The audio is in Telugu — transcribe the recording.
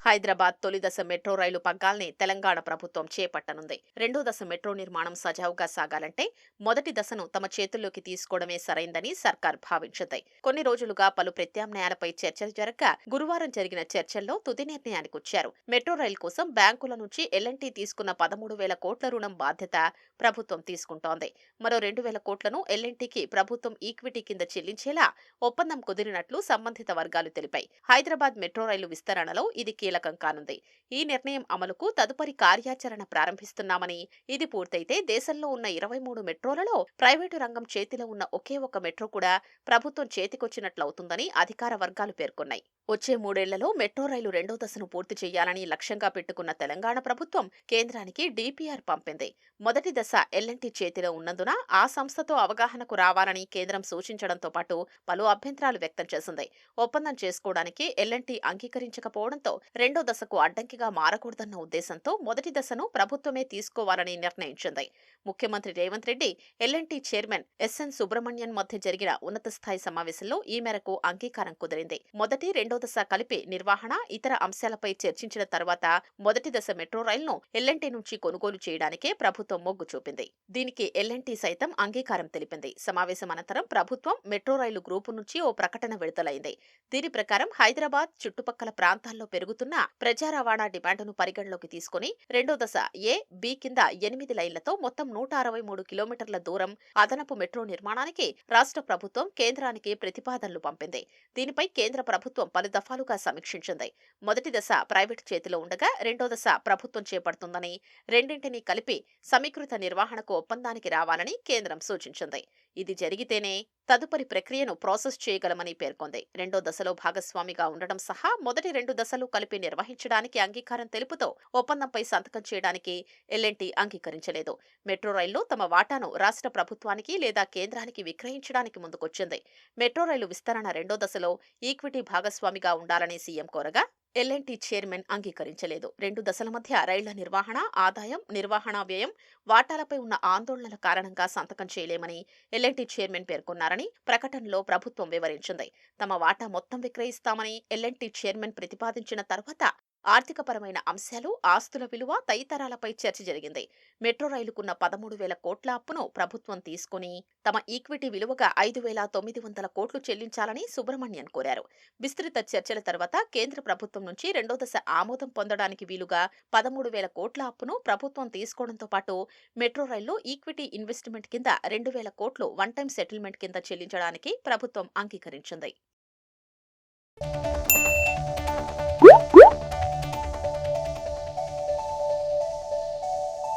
హైదరాబాద్ తొలి దశ మెట్రో రైలు పగ్గాల్ని తెలంగాణ ప్రభుత్వం చేపట్టనుంది. రెండో దశ మెట్రో నిర్మాణం సజావుగా సాగాలంటే మొదటి దశను తమ చేతుల్లోకి తీసుకోవడమే సరైందని సర్కార్ భావించింది. కొన్ని రోజులుగా పలు ప్రత్యామ్నాయాలపై చర్చలు జరగగా గురువారం జరిగిన చర్చల్లో తుది నిర్ణయానికొచ్చారు. మెట్రో రైలు కోసం బ్యాంకుల నుంచి ఎల్ఎన్టీ తీసుకున్న 13,000 కోట్ల రుణం బాధ్యత ప్రభుత్వం తీసుకుంటోంది. మరో 2,000 కోట్లను ఎల్ఎన్టీకి ప్రభుత్వం ఈక్విటీ కింద చెల్లించేలా ఒప్పందం కుదిరినట్లు సంబంధిత వర్గాలు తెలిపాయి. హైదరాబాద్ మెట్రో రైలు విస్తరణలో ఇది కీలకం కానుంది. ఈ నిర్ణయం అమలుకు తదుపరి కార్యాచరణ ప్రారంభిస్తున్నామని, ఇది పూర్తయితే దేశంలో ఉన్న 23 మెట్రోలలో ప్రైవేటు రంగం చేతిలో ఉన్న ఒకే ఒక మెట్రో కూడా ప్రభుత్వం చేతికొచ్చినట్లవుతుందని అధికార వర్గాలు పేర్కొన్నాయి. వచ్చే 3 ఏళ్లలో మెట్రో రైలు రెండో దశను పూర్తి చేయాలని లక్ష్యంగా పెట్టుకున్న తెలంగాణ ప్రభుత్వం కేంద్రానికి డీపీఆర్ పంపింది. మొదటి దశ ఎల్ఎన్టీ చేతిలో ఉన్నందున ఆ సంస్థతో అవగాహనకు రావాలని కేంద్రం సూచించడంతో పాటు పలు అభ్యంతరాలు వ్యక్తం చేసింది. ఒప్పందం చేసుకోవడానికి ఎల్ఎన్టీ అంగీకరించకపోవడంతో రెండో దశకు అడ్డంకిగా మారకూడదన్న ఉద్దేశంతో మొదటి దశను ప్రభుత్వమే తీసుకోవాలని నిర్ణయించింది. ముఖ్యమంత్రి Revanth Reddy, LNT chairman SN Subrahmanyan మధ్య జరిగిన ఉన్నత స్థాయి సమావేశంలో ఈ మేరకు అంగీకారం కుదిరింది. మొదటి, రెండో దశ కలిపి నిర్వహణ, ఇతర అంశాలపై చర్చించిన తర్వాత మొదటి దశ మెట్రో రైలును ఎల్ఎన్టీ నుంచి కొనుగోలు చేయడానికే ప్రభుత్వం మొగ్గు చూపింది. దీనికి ఎల్ఎన్టీ సైతం అంగీకారం తెలిపింది. సమావేశం అనంతరం ప్రభుత్వం మెట్రో రైలు గ్రూపు నుంచి ఓ ప్రకటన విడుదలైంది. దీని ప్రకారం హైదరాబాద్ చుట్టుపక్కల ప్రాంతాల్లో పెరుగుతున్న ప్రజా రవాణా డిమాండ్ను పరిగణలోకి తీసుకుని రెండో దశ ఏ, బి కింద 8 లైన్లతో మొత్తం 163 కిలోమీటర్ల దూరం అదనపు మెట్రో నిర్మాణానికి రాష్ట్ర ప్రభుత్వం కేంద్రానికి ప్రతిపాదనలు పంపింది. దీనిపై కేంద్ర ప్రభుత్వం పలు దఫాలుగా సమీక్షించింది. మొదటి దశ ప్రైవేటు చేతిలో ఉండగా రెండో దశ ప్రభుత్వం చేపడుతుందని, రెండింటినీ కలిపి సమీకృత నిర్వహణకు ఒప్పందానికి రావాలని కేంద్రం సూచించింది. ఇది జరిగితేనే తదుపరి ప్రక్రియను ప్రాసెస్ చేయగలమని పేర్కొంది. రెండో దశలో భాగస్వామిగా ఉండడం సహా మొదటి 2 దశలు కలిపి నిర్వహించడానికి అంగీకారం తెలుపుతూ ఒప్పందంపై సంతకం చేయడానికి ఎల్ఎన్టీ అంగీకరించలేదు. మెట్రో రైల్లో తమ వాటాను రాష్ట్ర ప్రభుత్వానికి లేదా కేంద్రానికి విక్రయించడానికి ముందుకొచ్చింది. మెట్రో రైలు విస్తరణ రెండో దశలో ఈక్విటీ భాగస్వామిగా ఉండాలని సీఎం కోరగా ఎల్ఎన్టీ చైర్మన్ అంగీకరించలేదు. 2 దశల మధ్య రైళ్ల నిర్వహణ, ఆదాయం, నిర్వహణ వ్యయం, వాటాలపై ఉన్న ఆందోళనల కారణంగా సంతకం చేయలేమని ఎల్ఎన్టీ చైర్మన్ పేర్కొన్నారని ప్రకటనలో ప్రభుత్వం వివరించింది. తమ వాటా మొత్తం విక్రయిస్తామని ఎల్ఎన్టీ చైర్మన్ ప్రతిపాదించిన తర్వాత ఆర్థికపరమైన అంశాలు, ఆస్తుల విలువ తదితరాలపై చర్చ జరిగింది. మెట్రో రైలుకున్న 13,000 కోట్ల అప్పును ప్రభుత్వం తీసుకుని తమ ఈక్విటీ విలువగా 5,900 కోట్లు చెల్లించాలని సుబ్రహ్మణ్యన్ కోరారు. విస్తృత చర్చల తర్వాత కేంద్ర ప్రభుత్వం నుంచి రెండో దశ ఆమోదం పొందడానికి వీలుగా 13,000 కోట్ల అప్పును ప్రభుత్వం తీసుకోవడంతో పాటు మెట్రో రైల్లో ఈక్విటీ ఇన్వెస్ట్మెంట్ కింద 2,000 కోట్లు వన్ టైం సెటిల్మెంట్ కింద చెల్లించడానికి ప్రభుత్వం అంగీకరించింది.